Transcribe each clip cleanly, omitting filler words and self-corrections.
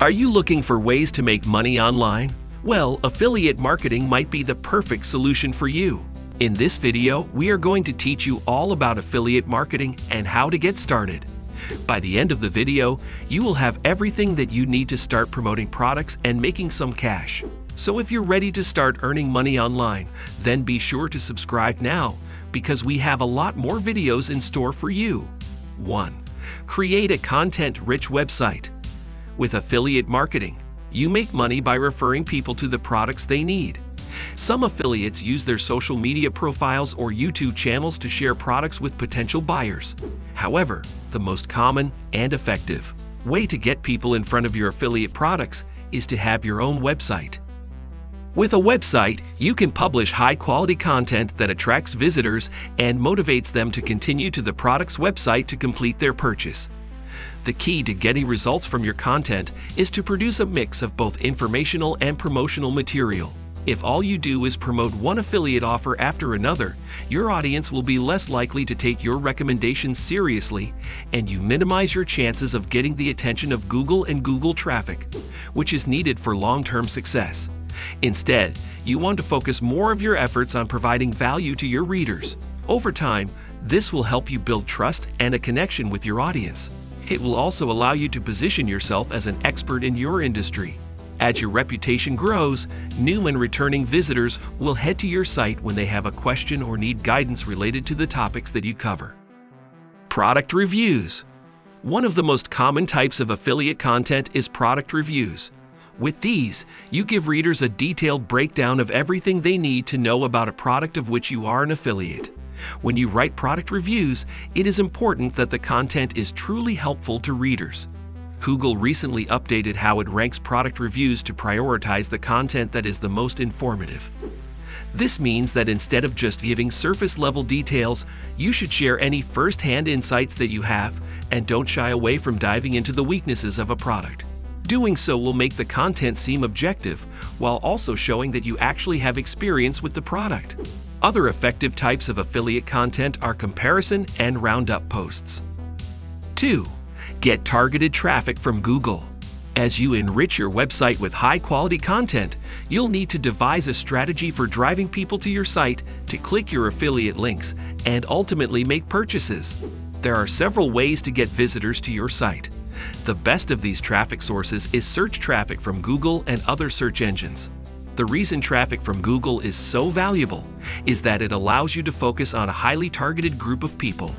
Are you looking for ways to make money online? Well, affiliate marketing might be the perfect solution for you. In this video, we are going to teach you all about affiliate marketing and how to get started. By the end of the video, you will have everything that you need to start promoting products and making some cash. So if you're ready to start earning money online, then be sure to subscribe now, because we have a lot more videos in store for you. 1. Create a content-rich website. With affiliate marketing, you make money by referring people to the products they need. Some affiliates use their social media profiles or YouTube channels to share products with potential buyers. However, the most common and effective way to get people in front of your affiliate products is to have your own website. With a website, you can publish high-quality content that attracts visitors and motivates them to continue to the product's website to complete their purchase. The key to getting results from your content is to produce a mix of both informational and promotional material. If all you do is promote one affiliate offer after another, your audience will be less likely to take your recommendations seriously, and you minimize your chances of getting the attention of Google and Google traffic, which is needed for long-term success. Instead, you want to focus more of your efforts on providing value to your readers. Over time, this will help you build trust and a connection with your audience. It will also allow you to position yourself as an expert in your industry. As your reputation grows, new and returning visitors will head to your site when they have a question or need guidance related to the topics that you cover. Product reviews. One of the most common types of affiliate content is product reviews. With these, you give readers a detailed breakdown of everything they need to know about a product of which you are an affiliate. When you write product reviews, it is important that the content is truly helpful to readers. Google recently updated how it ranks product reviews to prioritize the content that is the most informative. This means that instead of just giving surface-level details, you should share any first-hand insights that you have, and don't shy away from diving into the weaknesses of a product. Doing so will make the content seem objective, while also showing that you actually have experience with the product. Other effective types of affiliate content are comparison and roundup posts. 2. Get targeted traffic from Google. As you enrich your website with high-quality content, you'll need to devise a strategy for driving people to your site to click your affiliate links and ultimately make purchases. There are several ways to get visitors to your site. The best of these traffic sources is search traffic from Google and other search engines. The reason traffic from Google is so valuable is that it allows you to focus on a highly targeted group of people.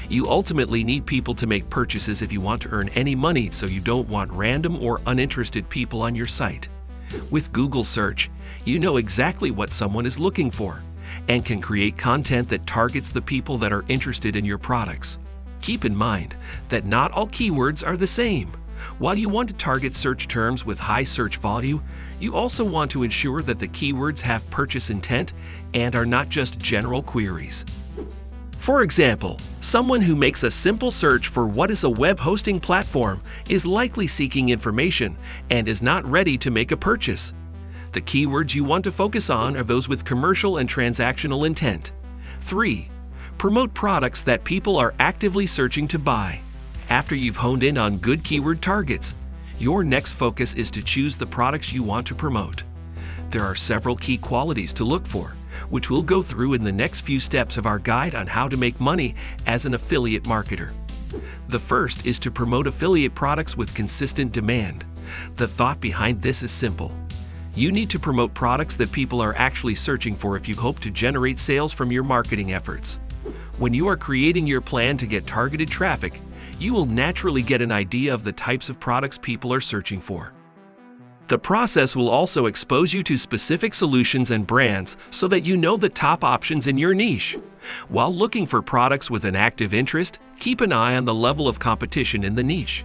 You ultimately need people to make purchases if you want to earn any money, so you don't want random or uninterested people on your site. With Google Search, you know exactly what someone is looking for and can create content that targets the people that are interested in your products. Keep in mind that not all keywords are the same. While you want to target search terms with high search volume, you also want to ensure that the keywords have purchase intent and are not just general queries. For example, someone who makes a simple search for what is a web hosting platform is likely seeking information and is not ready to make a purchase. The keywords you want to focus on are those with commercial and transactional intent. 3. Promote products that people are actively searching to buy. After you've honed in on good keyword targets, your next focus is to choose the products you want to promote. There are several key qualities to look for, which we'll go through in the next few steps of our guide on how to make money as an affiliate marketer. The first is to promote affiliate products with consistent demand. The thought behind this is simple. You need to promote products that people are actually searching for if you hope to generate sales from your marketing efforts. When you are creating your plan to get targeted traffic, you will naturally get an idea of the types of products people are searching for. The process will also expose you to specific solutions and brands so that you know the top options in your niche. While looking for products with an active interest, keep an eye on the level of competition in the niche.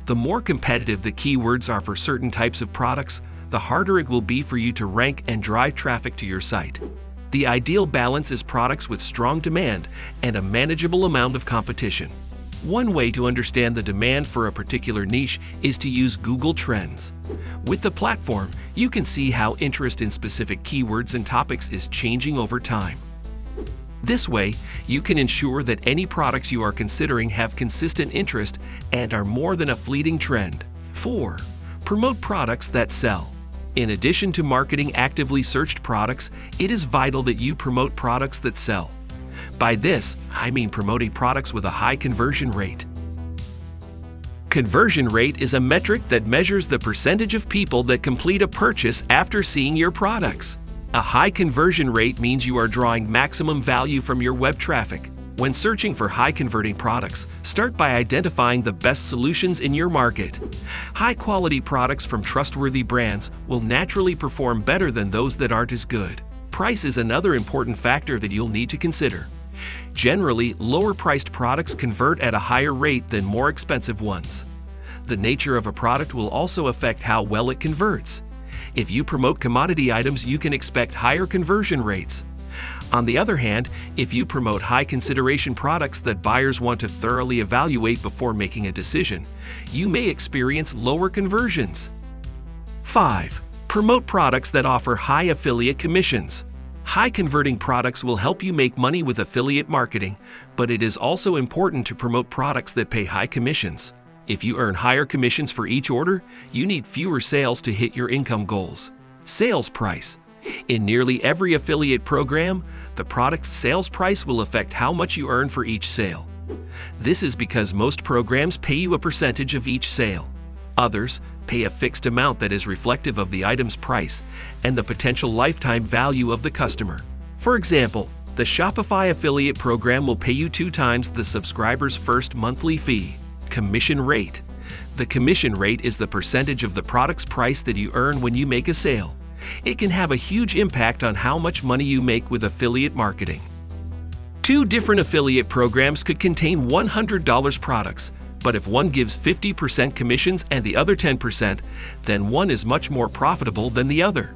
The more competitive the keywords are for certain types of products, the harder it will be for you to rank and drive traffic to your site. The ideal balance is products with strong demand and a manageable amount of competition. One way to understand the demand for a particular niche is to use Google Trends. With the platform, you can see how interest in specific keywords and topics is changing over time. This way, you can ensure that any products you are considering have consistent interest and are more than a fleeting trend. 4. Promote products that sell. In addition to marketing actively searched products, it is vital that you promote products that sell. By this, I mean promoting products with a high conversion rate. Conversion rate is a metric that measures the percentage of people that complete a purchase after seeing your products. A high conversion rate means you are drawing maximum value from your web traffic. When searching for high-converting products, start by identifying the best solutions in your market. High-quality products from trustworthy brands will naturally perform better than those that aren't as good. Price is another important factor that you'll need to consider. Generally, lower-priced products convert at a higher rate than more expensive ones. The nature of a product will also affect how well it converts. If you promote commodity items, you can expect higher conversion rates. On the other hand, if you promote high-consideration products that buyers want to thoroughly evaluate before making a decision, you may experience lower conversions. 5. Promote products that offer high affiliate commissions. High-converting products will help you make money with affiliate marketing, but it is also important to promote products that pay high commissions. If you earn higher commissions for each order, you need fewer sales to hit your income goals. Sales price. In nearly every affiliate program, the product's sales price will affect how much you earn for each sale. This is because most programs pay you a percentage of each sale. Others pay a fixed amount that is reflective of the item's price and the potential lifetime value of the customer. For example, the Shopify affiliate program will pay you 2 times the subscriber's first monthly fee. Commission rate. The commission rate is the percentage of the product's price that you earn when you make a sale. It can have a huge impact on how much money you make with affiliate marketing. 2 different affiliate programs could contain $100 products, but if one gives 50% commissions and the other 10%, then one is much more profitable than the other.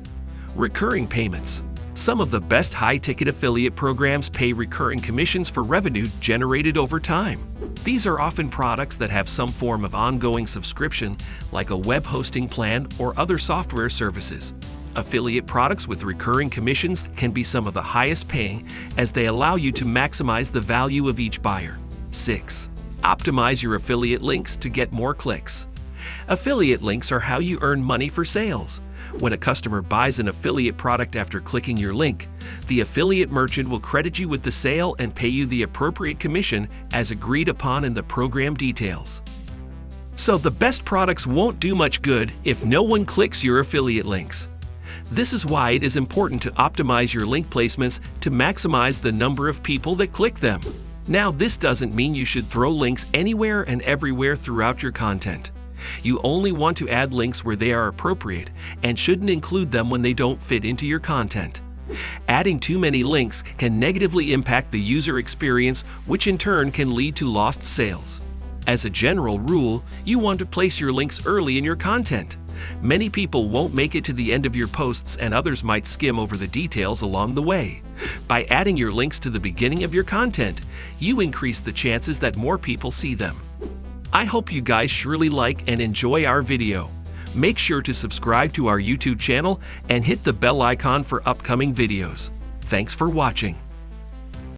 Recurring payments. Some of the best high-ticket affiliate programs pay recurring commissions for revenue generated over time. These are often products that have some form of ongoing subscription, like a web hosting plan or other software services. Affiliate products with recurring commissions can be some of the highest paying, as they allow you to maximize the value of each buyer. 6. Optimize your affiliate links to get more clicks. Affiliate links are how you earn money for sales. When a customer buys an affiliate product after clicking your link, the affiliate merchant will credit you with the sale and pay you the appropriate commission as agreed upon in the program details. So the best products won't do much good if no one clicks your affiliate links. This is why it is important to optimize your link placements to maximize the number of people that click them. Now, this doesn't mean you should throw links anywhere and everywhere throughout your content. You only want to add links where they are appropriate and shouldn't include them when they don't fit into your content. Adding too many links can negatively impact the user experience, which in turn can lead to lost sales. As a general rule, you want to place your links early in your content. Many people won't make it to the end of your posts, and others might skim over the details along the way. By adding your links to the beginning of your content, you increase the chances that more people see them. I hope you guys surely like and enjoy our video. Make sure to subscribe to our YouTube channel and hit the bell icon for upcoming videos. Thanks for watching.